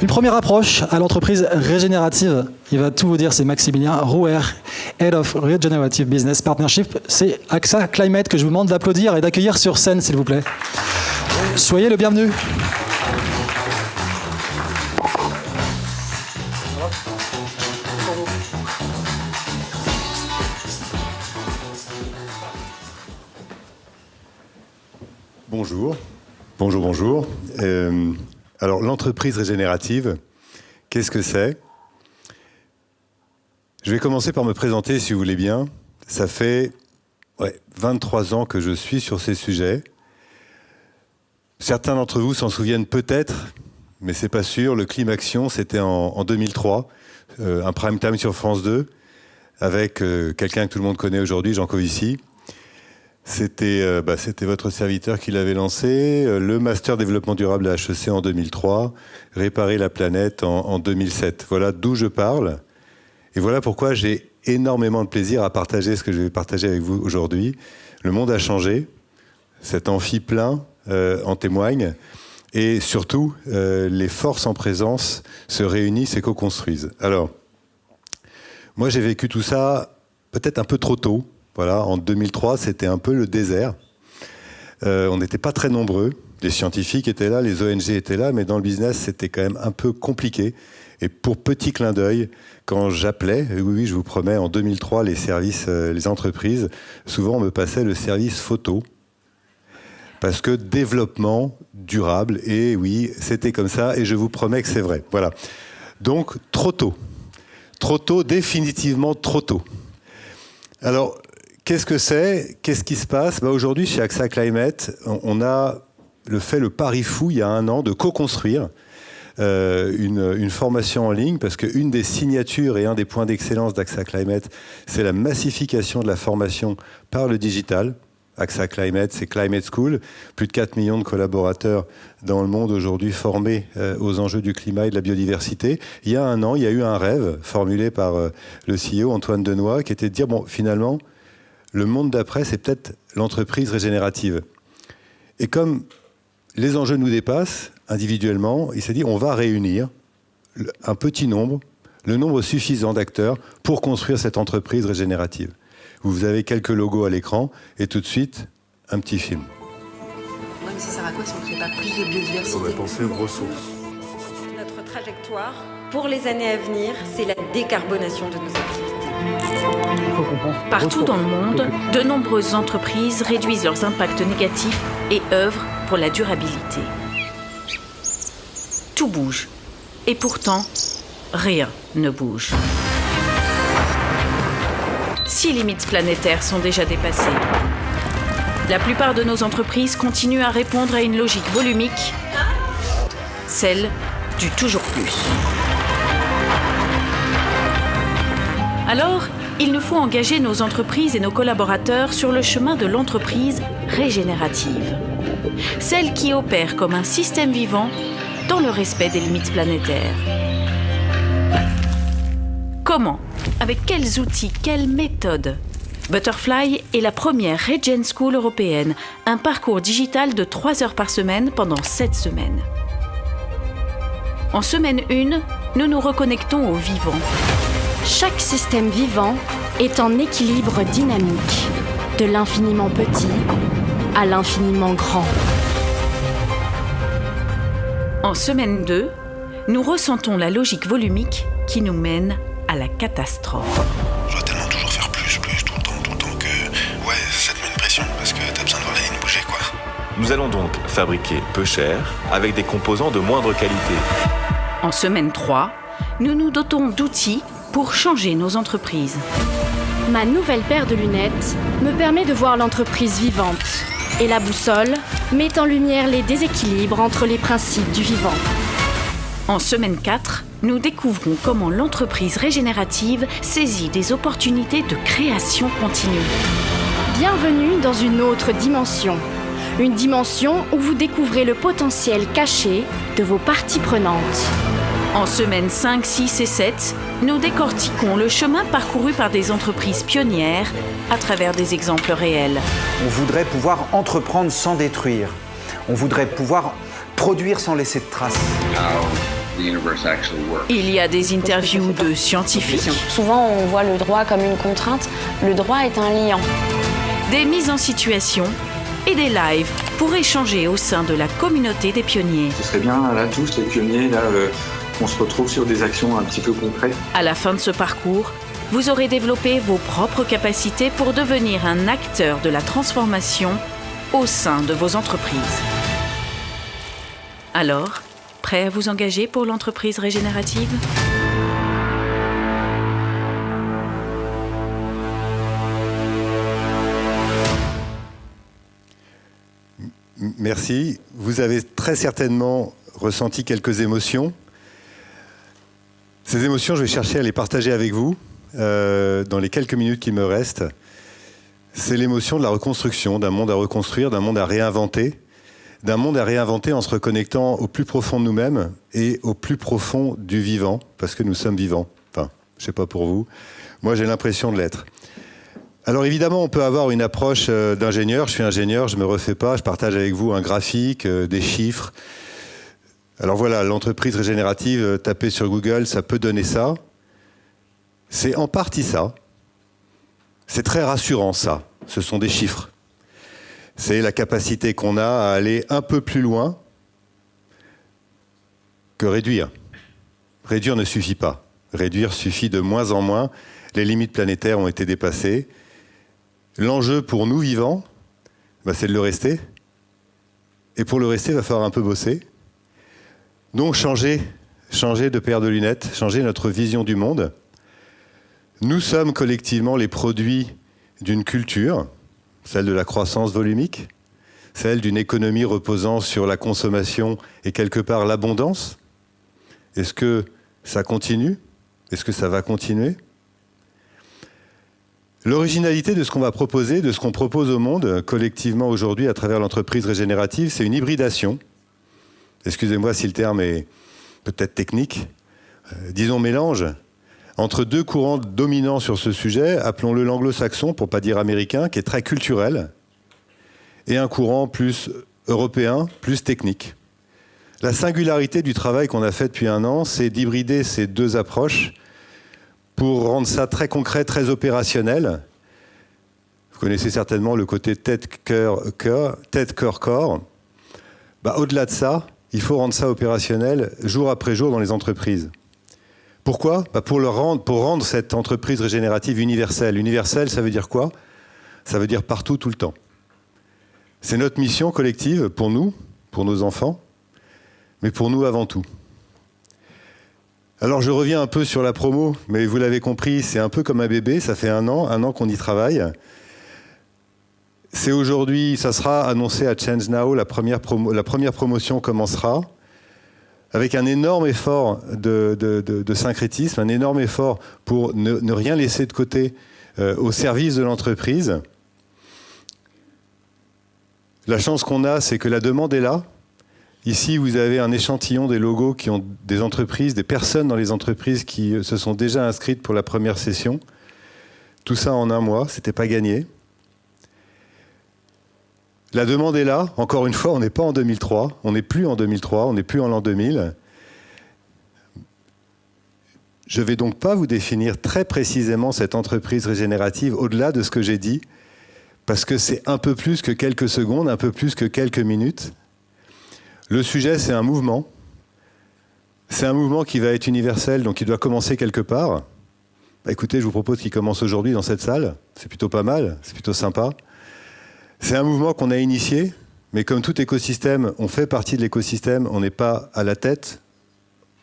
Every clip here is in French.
Une première approche à l'entreprise régénérative, il va tout vous dire, c'est Maximilien Rouher, Head of Regenerative Business Partnership. C'est AXA Climate que je vous demande d'applaudir et d'accueillir sur scène, s'il vous plaît. Soyez le bienvenu. Bonjour. Bonjour. Alors, l'entreprise régénérative, qu'est-ce que c'est ? Je vais commencer par me présenter, si vous voulez bien. Ça fait 23 ans que je suis sur ces sujets. Certains d'entre vous s'en souviennent peut-être, mais c'est pas sûr. Le Climaction, c'était en 2003, un prime time sur France 2, avec quelqu'un que tout le monde connaît aujourd'hui, Jean Covici. C'était votre serviteur qui l'avait lancé, le Master Développement Durable à HEC en 2003, Réparer la planète en 2007. Voilà d'où je parle. Et voilà pourquoi j'ai énormément de plaisir à partager ce que je vais partager avec vous aujourd'hui. Le monde a changé, cet amphi plein en témoigne, et surtout, les forces en présence se réunissent et co-construisent. Alors, moi j'ai vécu tout ça peut-être un peu trop tôt. Voilà, en 2003, c'était un peu le désert. On n'était pas très nombreux. Les scientifiques étaient là, les ONG étaient là, mais dans le business, c'était quand même un peu compliqué. Et pour petit clin d'œil, quand j'appelais, oui, je vous promets, en 2003, les services, les entreprises, souvent on me passait le service photo. Parce que développement durable, et oui, c'était comme ça, et je vous promets que c'est vrai. Voilà. Donc, trop tôt. Trop tôt, définitivement trop tôt. Alors, qu'est-ce que c'est ? Qu'est-ce qui se passe ? Aujourd'hui, chez AXA Climate, on a fait le pari fou, il y a 1 an, de co-construire une formation en ligne, parce qu'une des signatures et un des points d'excellence d'AXA Climate, c'est la massification de la formation par le digital. AXA Climate, c'est Climate School. Plus de 4 millions de collaborateurs dans le monde aujourd'hui formés aux enjeux du climat et de la biodiversité. Il y a 1 an, il y a eu un rêve formulé par le CEO Antoine Denoy, qui était de dire, finalement, le monde d'après, c'est peut-être l'entreprise régénérative. Et comme les enjeux nous dépassent individuellement, il s'est dit, on va réunir un petit nombre, le nombre suffisant d'acteurs pour construire cette entreprise régénérative. Vous avez quelques logos à l'écran et tout de suite, un petit film. Ouais, mais ça sert à quoi si on ne crée pas plus de biodiversité ? On va penser aux ressources. Notre trajectoire pour les années à venir, c'est la décarbonation de nos activités. Partout dans le monde, de nombreuses entreprises réduisent leurs impacts négatifs et œuvrent pour la durabilité. Tout bouge. Et pourtant, rien ne bouge. 6 limites planétaires sont déjà dépassées. La plupart de nos entreprises continuent à répondre à une logique volumique, celle du toujours plus. Alors, il nous faut engager nos entreprises et nos collaborateurs sur le chemin de l'entreprise régénérative. Celle qui opère comme un système vivant dans le respect des limites planétaires. Comment ? Avec quels outils, quelles méthodes ? Butterfly est la première Regen School européenne, un parcours digital de 3 heures par semaine pendant 7 semaines. En semaine 1, nous nous reconnectons au vivant. Chaque système vivant est en équilibre dynamique, de l'infiniment petit à l'infiniment grand. En semaine 2, nous ressentons la logique volumique qui nous mène à la catastrophe. Je dois tellement toujours faire plus, tout le temps que... Ouais, ça te met une pression, parce que t'as besoin de voir la ligne bouger, quoi. Nous allons donc fabriquer peu cher, avec des composants de moindre qualité. En semaine 3, nous nous dotons d'outils pour changer nos entreprises. Ma nouvelle paire de lunettes me permet de voir l'entreprise vivante. Et la boussole met en lumière les déséquilibres entre les principes du vivant. En semaine 4, nous découvrons comment l'entreprise régénérative saisit des opportunités de création continue. Bienvenue dans une autre dimension. Une dimension où vous découvrez le potentiel caché de vos parties prenantes. En semaines 5, 6 et 7, nous décortiquons le chemin parcouru par des entreprises pionnières à travers des exemples réels. On voudrait pouvoir entreprendre sans détruire. On voudrait pouvoir produire sans laisser de traces. Il y a des interviews de scientifiques. Souvent, on voit le droit comme une contrainte. Le droit est un liant. Des mises en situation et des lives pour échanger au sein de la communauté des pionniers. Ce serait bien, là, tous les pionniers, là, on se retrouve sur des actions un petit peu concrètes. À la fin de ce parcours, vous aurez développé vos propres capacités pour devenir un acteur de la transformation au sein de vos entreprises. Alors, prêt à vous engager pour l'entreprise régénérative ? Merci. Vous avez très certainement ressenti quelques émotions. Ces émotions, je vais chercher à les partager avec vous dans les quelques minutes qui me restent. C'est l'émotion de la reconstruction, d'un monde à reconstruire, d'un monde à réinventer. D'un monde à réinventer en se reconnectant au plus profond de nous-mêmes et au plus profond du vivant, parce que nous sommes vivants. Enfin, je ne sais pas pour vous. Moi, j'ai l'impression de l'être. Alors évidemment, on peut avoir une approche d'ingénieur. Je suis ingénieur, je ne me refais pas. Je partage avec vous un graphique, des chiffres. Alors voilà, l'entreprise régénérative, tapez sur Google, ça peut donner ça. C'est en partie ça. C'est très rassurant, ça. Ce sont des chiffres. C'est la capacité qu'on a à aller un peu plus loin que réduire. Réduire ne suffit pas. Réduire suffit de moins en moins. Les limites planétaires ont été dépassées. L'enjeu pour nous vivants, c'est de le rester. Et pour le rester, il va falloir un peu bosser. Donc changer de paire de lunettes, changer notre vision du monde. Nous sommes collectivement les produits d'une culture, celle de la croissance volumique, celle d'une économie reposant sur la consommation et quelque part l'abondance. Est-ce que ça continue ? Est-ce que ça va continuer ? L'originalité de ce qu'on va proposer, de ce qu'on propose au monde collectivement aujourd'hui à travers l'entreprise régénérative, c'est une hybridation. Excusez-moi si le terme est peut-être technique. Disons mélange entre deux courants dominants sur ce sujet, appelons-le l'anglo-saxon, pour ne pas dire américain, qui est très culturel, et un courant plus européen, plus technique. La singularité du travail qu'on a fait depuis 1 an, c'est d'hybrider ces deux approches pour rendre ça très concret, très opérationnel. Vous connaissez certainement le côté tête-cœur-corps. Au-delà de ça, il faut rendre ça opérationnel jour après jour dans les entreprises. Pourquoi ? Pour rendre cette entreprise régénérative universelle. Universelle, ça veut dire quoi ? Ça veut dire partout, tout le temps. C'est notre mission collective pour nous, pour nos enfants, mais pour nous avant tout. Alors je reviens un peu sur la promo, mais vous l'avez compris, c'est un peu comme un bébé, ça fait 1 an qu'on y travaille. C'est aujourd'hui, ça sera annoncé à Change Now, la première promotion commencera, avec un énorme effort de syncrétisme, un énorme effort pour ne rien laisser de côté au service de l'entreprise. La chance qu'on a, c'est que la demande est là. Ici, vous avez un échantillon des logos qui ont des entreprises, des personnes dans les entreprises qui se sont déjà inscrites pour la première session. Tout ça en 1 mois, c'était pas gagné. La demande est là. Encore une fois, on n'est pas en 2003. On n'est plus en 2003. On n'est plus en l'an 2000. Je ne vais donc pas vous définir très précisément cette entreprise régénérative au-delà de ce que j'ai dit, parce que c'est un peu plus que quelques secondes, un peu plus que quelques minutes. Le sujet, c'est un mouvement. C'est un mouvement qui va être universel, donc il doit commencer quelque part. Écoutez, je vous propose qu'il commence aujourd'hui dans cette salle. C'est plutôt pas mal, c'est plutôt sympa. C'est un mouvement qu'on a initié, mais comme tout écosystème, on fait partie de l'écosystème, on n'est pas à la tête,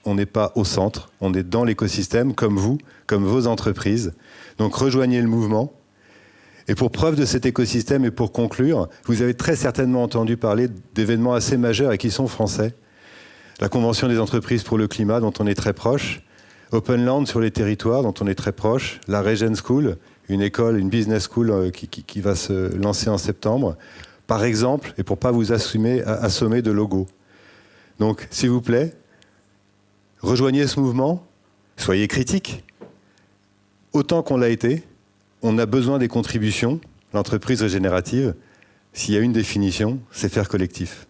on n'est pas au centre, on est dans l'écosystème, comme vous, comme vos entreprises. Donc rejoignez le mouvement. Et pour preuve de cet écosystème et pour conclure, vous avez très certainement entendu parler d'événements assez majeurs et qui sont français. La Convention des entreprises pour le climat, dont on est très proche, Open Land sur les territoires, dont on est très proche, la Regen School, une école, une business school qui va se lancer en septembre, par exemple, et pour ne pas vous assommer de logos. Donc, s'il vous plaît, Rejoignez ce mouvement, soyez critiques. Autant qu'on l'a été, on a besoin des contributions. L'entreprise régénérative, s'il y a une définition, c'est faire collectif.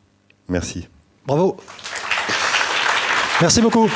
Merci. Bravo. Merci beaucoup.